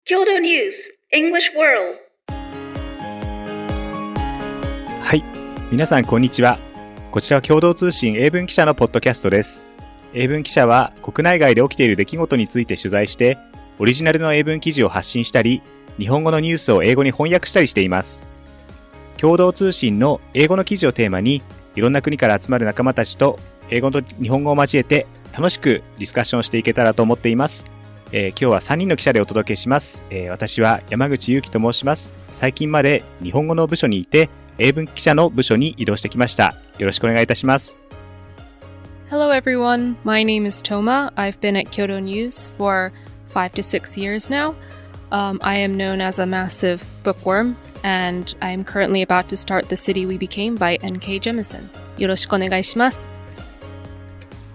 Kyodo News English World。 はい、皆さんこんにちは。こちらは共同通信英文記者のポッドキャストです。英文記者は国内外で起きている出来事について取材してオリジナルの英文記事を発信したり、日本語のニュースを英語に翻訳したりしています。共同通信の英語の記事をテーマに、いろんな国から集まる仲間たちと英語と日本語を交えて楽しくディスカッションしていけたらと思っています。今日は3人の記者でお届けします。私は山口祐希と申します。最近まで日本語の部署にいて、英文記者の部署に移動してきました。よろしくお願いいたします。Hello everyone, my name is Toma. I've been at Kyodo News for 5 to 6 years now. I am known as a massive bookworm, and I am currently about to start The City We Became by N.K. Jemisin. よろしくお願いします。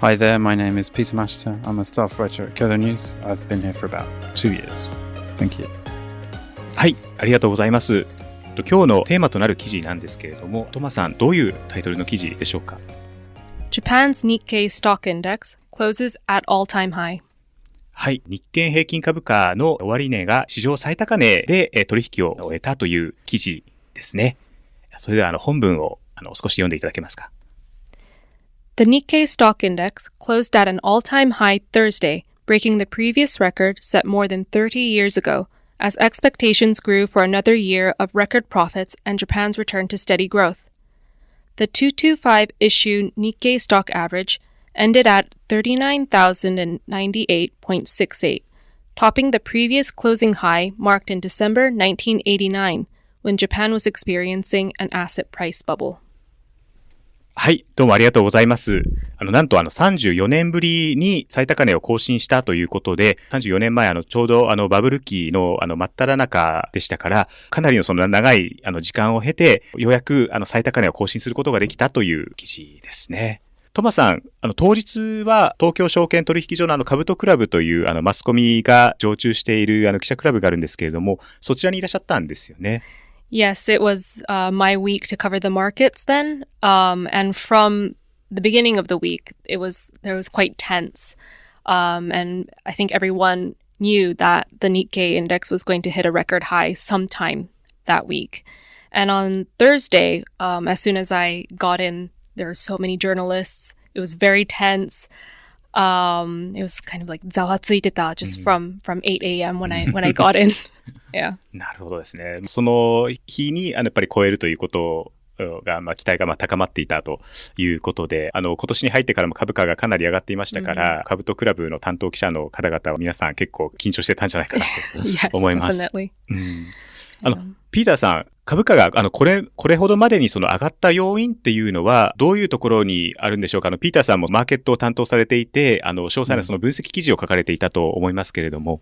Hi there, my name is Peter Mashter. I'm a staff writer at Kyodo News. I've been here for about 2 years. Thank you. はい、ありがとうございます。今日のテーマとなる記事なんですけれども、トマさん、どういうタイトルの記事でしょうか？ Japan's Nikkei stock index closes at all-time high. はい、日経平均株価の終値が史上最高値で取引を終えたという記事ですね。それでは本文を少し読んでいただけますか？The Nikkei stock index closed at an all-time high Thursday, breaking the previous record set more than 30 years ago, as expectations grew for another year of record profits and Japan's return to steady growth. The 225 issue Nikkei stock average ended at 39,098.68, topping the previous closing high marked in December 1989, when Japan was experiencing an asset price bubble. はい、どうもありがとうございます。なんと34年ぶりに最高値を更新したということで、34年前ちょうどバブル期の真っ只中でしたから、かなりのその長い時間を経て、ようやく最高値を更新することができたという記事ですね。トマさん、当日は東京証券取引所の兜倶楽部というマスコミが常駐している記者クラブがあるんですけれども、そちらにいらっしゃったんですよね。Yes, it was my week to cover the markets then. And from the beginning of the week, there was quite tense. And I think everyone knew that the Nikkei index was going to hit a record high sometime that week. And on Thursday, as soon as I got in, there were so many journalists. It was very tense. It was kind of like ざわついてた just from 8 a.m. when I got in. Yeah. なるほどですね。その日にやっぱり超えるということが期待が高まっていたということで、今年に入ってからも株価がかなり上がっていましたから、兜倶楽部の担当記者の方々は皆さん結構緊張してたんじゃないかなと思います。Yes, definitely. ピーターさん、株価がこれほどまでにその上がった要因っていうのはどういうところにあるんでしょうか？ピーターさんもマーケットを担当されていて、詳細なその分析記事を書かれていたと思いますけれども。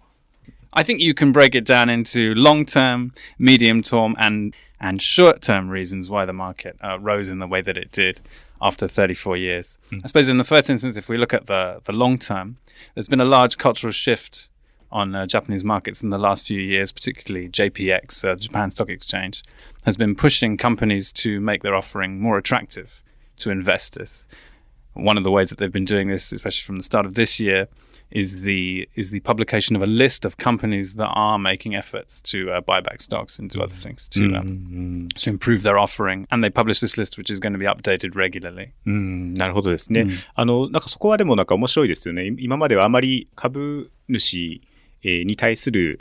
I think you can break it down into long-term, medium-term, and short-term reasons why the market rose in the way that it did after 34 years. I suppose in the first instance, if we look at the long-term, there's been a large cultural shift on Japanese markets in the last few years, particularly JPX, the Japan Stock Exchange, has been pushing companies to make their offering more attractive to investors. One of the ways that they've been doing this, especially from the start of this year, is the publication of a list of companies that are making efforts to buy back stocks and do other things to improve their offering. And they publish this list, which is going to be updated regularly. なるほどですね。なんかそこはでもなんか面白いですよね。今まではあまり株主に対する、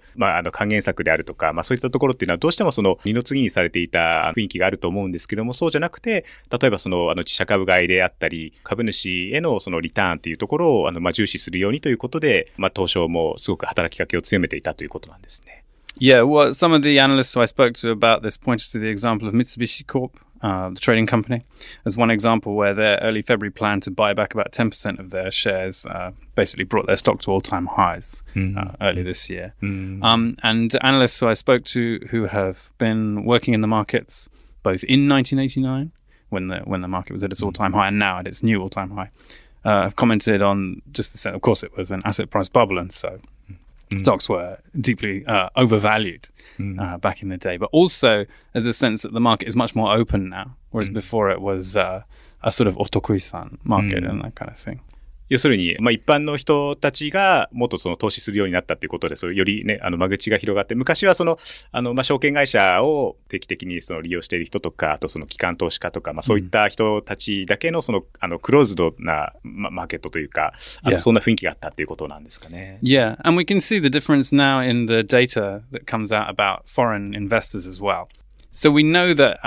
還元策であるとか、そういったところっていうのはどうしてもその二の次にされていた雰囲気があると思うんですけども、そうじゃなくて、例えばその自社株買いであったり、株主へのそのリターンっていうところを重視するようにということで、東証もすごく働きかけを強めていたということなんですね。Yeah, well, some of the analysts who I spoke to about this pointed to the example of Mitsubishi Corp.The trading company, as one example where their early February plan to buy back about 10% of their shares basically brought their stock to all-time highs early this year. And analysts who I spoke to who have been working in the markets both in 1989, when the market was at its all-time high, and now at its new all-time high, have commented on just the sense, of course, it was an asset price bubble, and so stocks were deeply overvalued back in the day, but also there's a sense that the market is much more open now, whereas before it was a sort of otokui-san market and that kind of thing. 要するに、一般の人たちがもっとその投資するようになったということで、よりね、間口が広がって、昔は証券会社を定期的に利用している人とか、あと機関投資家とか、そういった人たちだけのクローズドなマーケットというか、そんな雰囲気があったということなんですかね。Yeah, and we can see the difference now in the data that comes out about foreign investors as well. So we know that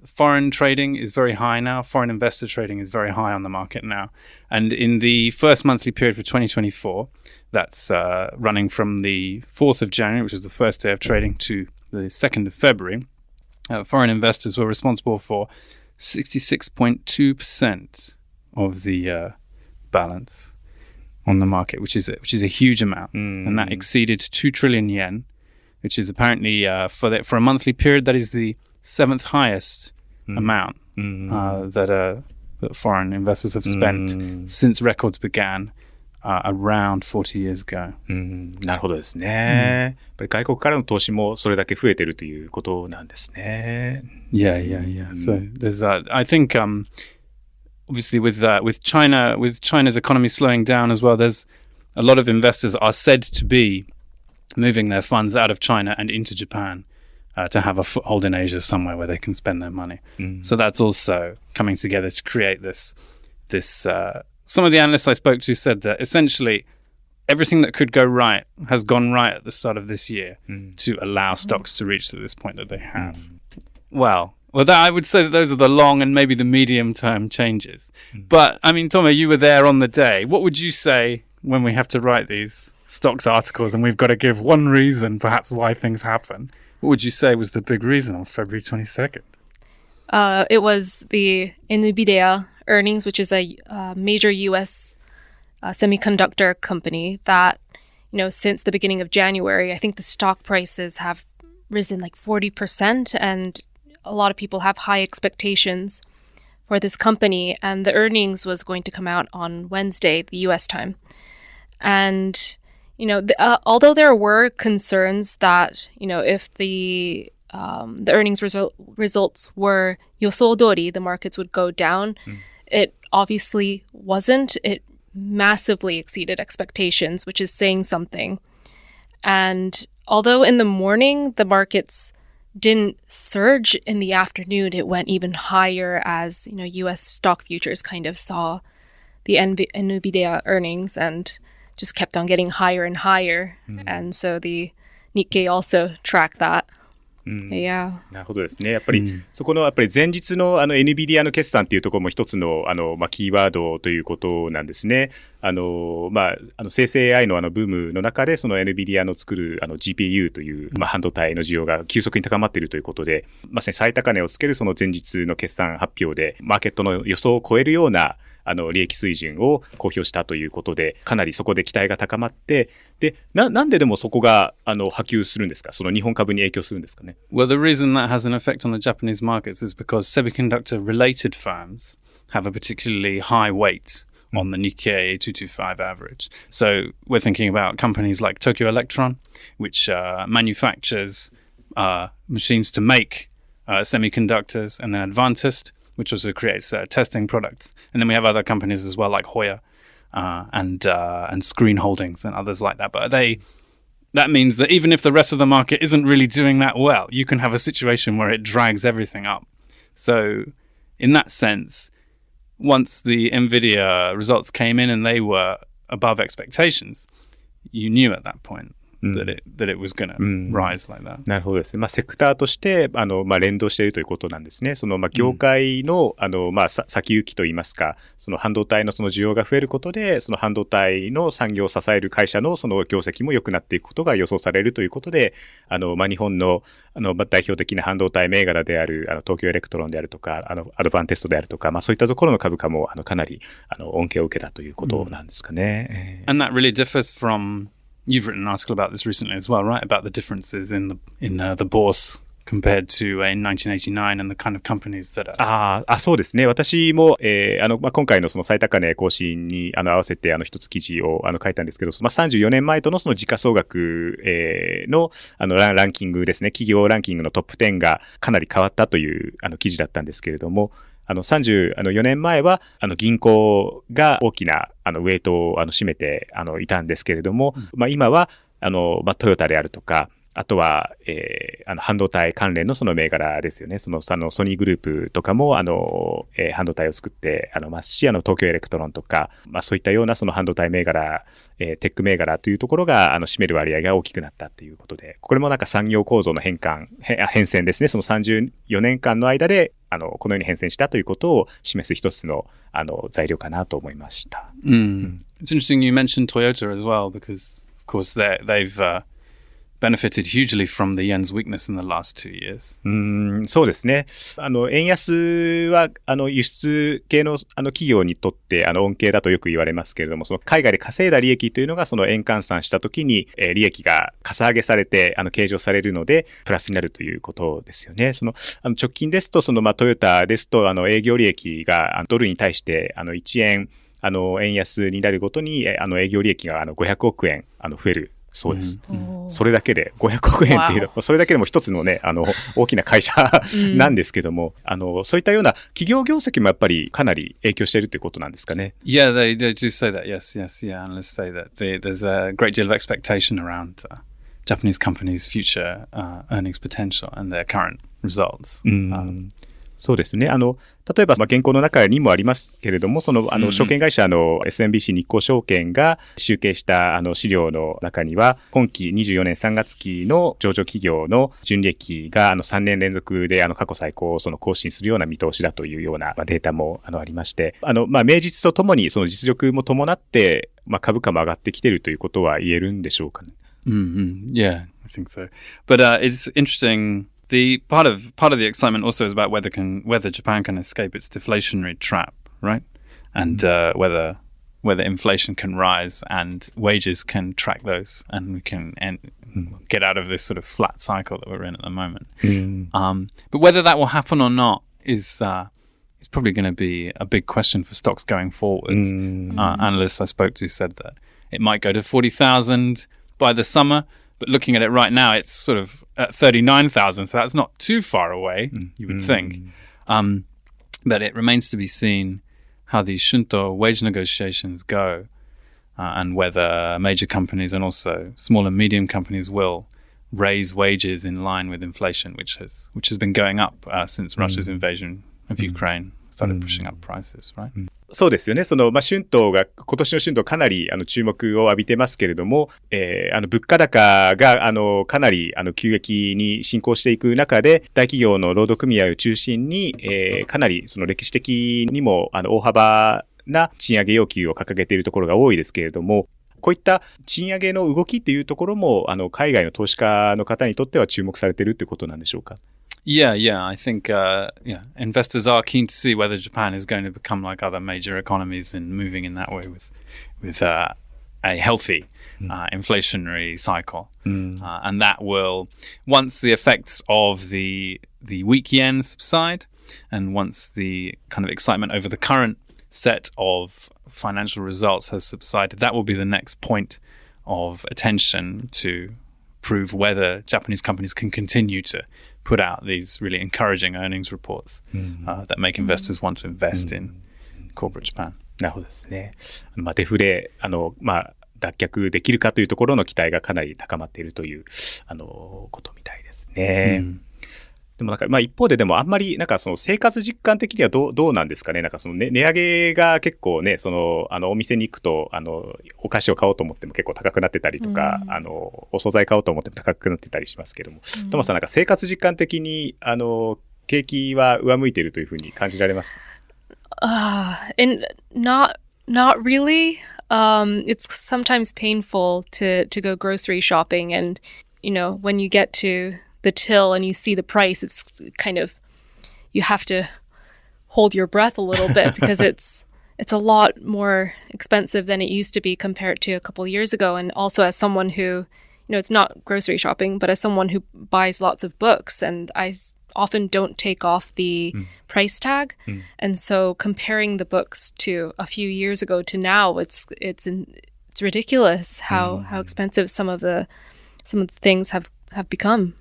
foreign trading is very high now. Foreign investor trading is very high on the market now. And in the first monthly period for 2024, that's running from the 4th of January, which is the first day of trading, to the 2nd of February, foreign investors were responsible for 66.2% of the balance on the market, which is a huge amount. And that exceeded 2 trillion yen, which is apparently for a monthly period, that is the 7th highest amount that foreign investors have spent since records began around 40 years ago. なるほどですね。やっぱり外国からの投資もそれだけ増えてるということなんですね。Yeah. So there's I think obviously with China's economy slowing down as well, there's a lot of investors are said to be moving their funds out of China and into Japan to have a foothold in Asia somewhere where they can spend their money. So that's also coming together to create this. Some of the analysts I spoke to said that essentially everything that could go right has gone right at the start of this year to allow stocks to reach to this point that they have. Well, I would say that those are the long and maybe the medium-term changes. But, I mean, Toma, you were there on the day. What would you say when we have to write these stocks articles and we've got to give one reason perhaps why things happen? What would you say was the big reason on February 22nd? It was the NVIDIA earnings, which is a major U.S. Semiconductor company that, since the beginning of January, I think the stock prices have risen like 40%, and a lot of people have high expectations for this company, and the earnings was going to come out on Wednesday, the U.S. time. And, although there were concerns that, if the earnings results were 予想通り, the markets would go down, it obviously wasn't. It massively exceeded expectations, which is saying something. And although in the morning, the markets didn't surge, in the afternoon, it went even higher as, U.S. stock futures kind of saw the NVIDIA earnings and just kept on getting higher and higher. And so the Nikkei also tracked that. Yeah. なるほどですね。やっぱり、そこのやっぱり前日のNVIDIA の決算っていうところも一つのキーワードということなんですね。生成 AI のブームの中でその NVIDIA の作るGPU という半導体の需要が急速に高まっているということで、まさに最高値をつけるその前日の決算発表でマーケットの予想を超えるような利益水準を公表したということで、かなりそこで期待が高まって、で、なんででもそこが波及するんですか？その日本株に影響するんですかね？ Well, the reason that has an effect on the Japanese markets is because semiconductor-related firms have a particularly high weight on the Nikkei 225 average. So we're thinking about companies like Tokyo Electron, which manufactures machines to make semiconductors, and then Advantest, which also creates testing products. And then we have other companies as well, like Hoya and Screen Holdings and others like that. But that means that even if the rest of the market isn't really doing that well, you can have a situation where it drags everything up. So in that sense, once the NVIDIA results came in and they were above expectations, you knew at that point that it was going to rise like that. なるほどですね。セクターとして連動しているということなんですね。その業界の先行きといいますか、その半導体のその需要が増えることで、その半導体の産業を支える会社のその業績も良くなっていくことが予想されるということで、日本の代表的な半導体銘柄である東京エレクトロンであるとか、アドバンテストであるとか、そういったところの株価もかなり恩恵を受けたということなんですかね。And that really differs from.You've written an article about this recently as well, right? About the differences in the bourse compared to in 1989 and the kind of companies that are... そうですね。私も、今回のその最高値更新に合わせて一つ記事を書いたんですけど、34年前とのその時価総額、のランキングですね。企業ランキングのトップ10がかなり変わったという記事だったんですけれども、34年前は、銀行が大きな、ウェイトを占めて、いたんですけれども、今は、トヨタであるとか、あとは、半導体関連のその銘柄ですよね。ソニーグループとかも、半導体を作ってますし、東京エレクトロンとか、そういったようなその半導体銘柄、テック銘柄というところが、占める割合が大きくなったっていうことで、これもなんか産業構造の変遷ですね。その34年間の間で、このように変遷したということを示す一つの、材料かなと思いました。It's interesting you mentioned Toyota as well, because, of course, they've benefited hugely from the yen's weakness in the last 2 years. そうですね。円安は、輸出系の、企業にとって、恩恵だとよく言われますけれども、その海外で稼いだ利益というのが、その円換算したときに、利益がかさ上げされて、計上されるので、プラスになるということですよね。直近ですと、トヨタですと、営業利益が、ドルに対して、1円、円安になるごとに、営業利益が、500億円、増える。そうです。それだけで500億円っていうの、それだけでも一つのね、大きな会社なんですけども、そういったような企業業績もやっぱりかなり影響しているということなんですかね。Yeah, they do say that. Yes. Analysts say that there's a great deal of expectation around Japanese companies' future earnings potential and their current results. そうですね。例えば、原稿の中にもありますけれども、証券会社の SMBC 日興証券が集計した資料の中には、今期24年3月期の上場企業の純利益が3年連続で過去最高を更新するような見通しだというようなデータもありまして、名実とともにその実力も伴って、株価も上がってきているということは言えるんでしょうかね。Yeah, I think so. But it's interesting.The part of the excitement also is about whether Japan can escape its deflationary trap, right? And whether inflation can rise and wages can track those, and we can get out of this sort of flat cycle that we're in at the moment. But whether that will happen or not is probably going to be a big question for stocks going forward. Analysts I spoke to said that it might go to 40,000 by the summer.But looking at it right now, it's sort of at 39,000, so that's not too far away, you would think. But it remains to be seen how these shunto wage negotiations go, and whether major companies and also small and medium companies will raise wages in line with inflation, which has been going up since Russia's invasion of Ukraine started pushing up prices, right?そうですよね。今年の春闘かなり注目を浴びてますけれども、物価高がかなり急激に進行していく中で、大企業の労働組合を中心に、かなり歴史的にも大幅な賃上げ要求を掲げているところが多いですけれども、こういった賃上げの動きっていうところも海外の投資家の方にとっては注目されているってことなんでしょうか。Yeah. I think investors are keen to see whether Japan is going to become like other major economies and moving in that way with a healthy inflationary cycle. And that will, once the effects of the weak yen subside, and once the kind of excitement over the current set of financial results has subsided, that will be the next point of attention to prove whether Japanese companies can continue to put out these really encouraging earnings reports that make investors want to invest in corporate Japan. なるほどですね。デフレ、脱却できるかというところの期待がかなり高まっているという、ことみたいですね。でも一方ででもあんまり生活実感的にはどうなんですかね。値上げが結構ね、お店に行くと、お菓子を買おうと思っても結構高くなってたりとか、お惣菜買おうと思っても高くなってたりしますけども、トマさん生活実感的に、景気は上向いているというふうに感じられますか？Not really. It's sometimes painful to go grocery shopping, and, when you get to the till and you see the price, it's kind of, you have to hold your breath a little bit because it's a lot more expensive than it used to be compared to a couple of years ago. And also as someone who, it's not grocery shopping, but as someone who buys lots of books, and I often don't take off the price tag. And so comparing the books to a few years ago to now, it's ridiculous how expensive some of the things have have become.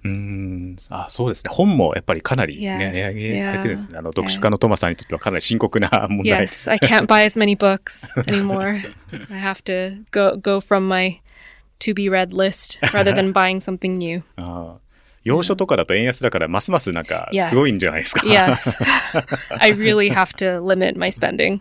そうですね。本もやっぱりかなり、Yes. 値上げされてですね、読書家のトマさんにとってはかなり深刻な問題。Yes, I can't buy as many books anymore. I have to go from my to be read list rather than buying something new. 洋書とかだと円安だからますますなんかすごいんじゃないですか。Yes. I really have to limit my spending.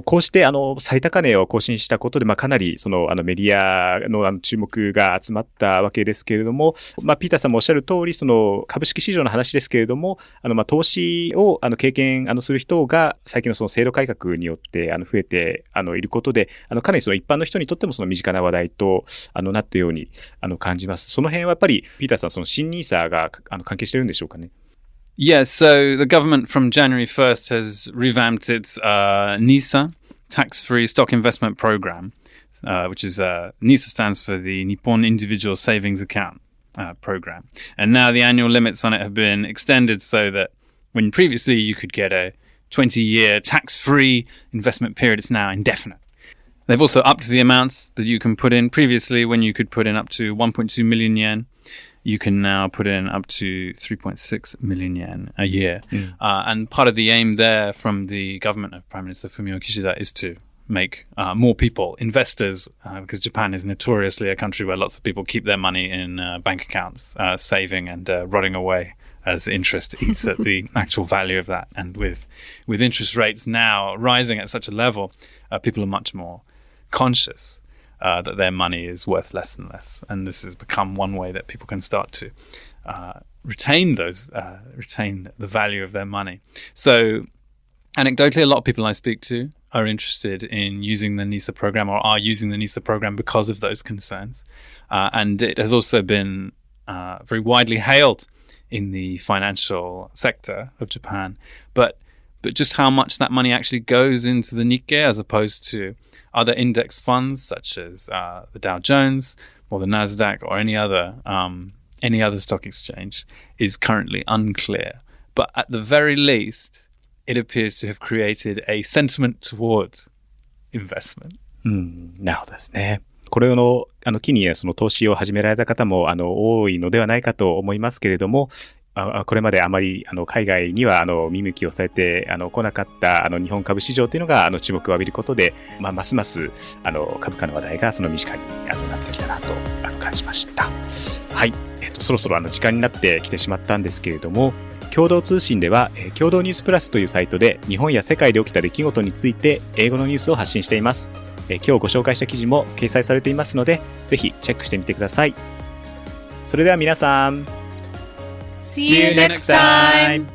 こうして最高値を更新したことで、かなりそのメディアの注目が集まったわけですけれども、ピーターさんもおっしゃる通り、その株式市場の話ですけれども、投資を経験する人が最近のその制度改革によって増えていることで、かなりその一般の人にとってもその身近な話題となったように感じます。その辺はやっぱりピーターさん、その新NISAが関係してるんでしょうかね。Yes, so the government from January 1st has revamped its NISA, tax-free stock investment program, which is NISA stands for the Nippon Individual Savings Account program. And now the annual limits on it have been extended so that when previously you could get a 20-year tax-free investment period, it's now indefinite. They've also upped the amounts that you can put in. Previously, when you could put in up to 1.2 million yen, you can now put in up to 3.6 million yen a year. And part of the aim there from the government of Prime Minister Fumio Kishida is to make more people investors, because Japan is notoriously a country where lots of people keep their money in bank accounts, saving and rotting away as interest eats at the actual value of that. And with interest rates now rising at such a level, people are much more conscious that their money is worth less and less, and this has become one way that people can start to retain the value of their money. So, anecdotally, a lot of people I speak to are interested in using the NISA program or are using the NISA program because of those concerns, and it has also been very widely hailed in the financial sector of Japan, but just how much that money actually goes into the Nikkei as opposed to other index funds such as the Dow Jones or the Nasdaq or any other stock exchange is currently unclear. But at the very least, it appears to have created a sentiment towards investment. なるほどですね。これを機にその投資を始められた方も多いのではないかと思いますけれども、これまであまり海外には見向きをされてこなかった日本株市場というのが注目を浴びることで、ますます株価の話題がその身近になってきたなと感じました。はい、そろそろ時間になってきてしまったんですけれども、共同通信では共同ニュースプラスというサイトで日本や世界で起きた出来事について英語のニュースを発信しています。今日ご紹介した記事も掲載されていますので、ぜひチェックしてみてください。それでは皆さん、See you next time!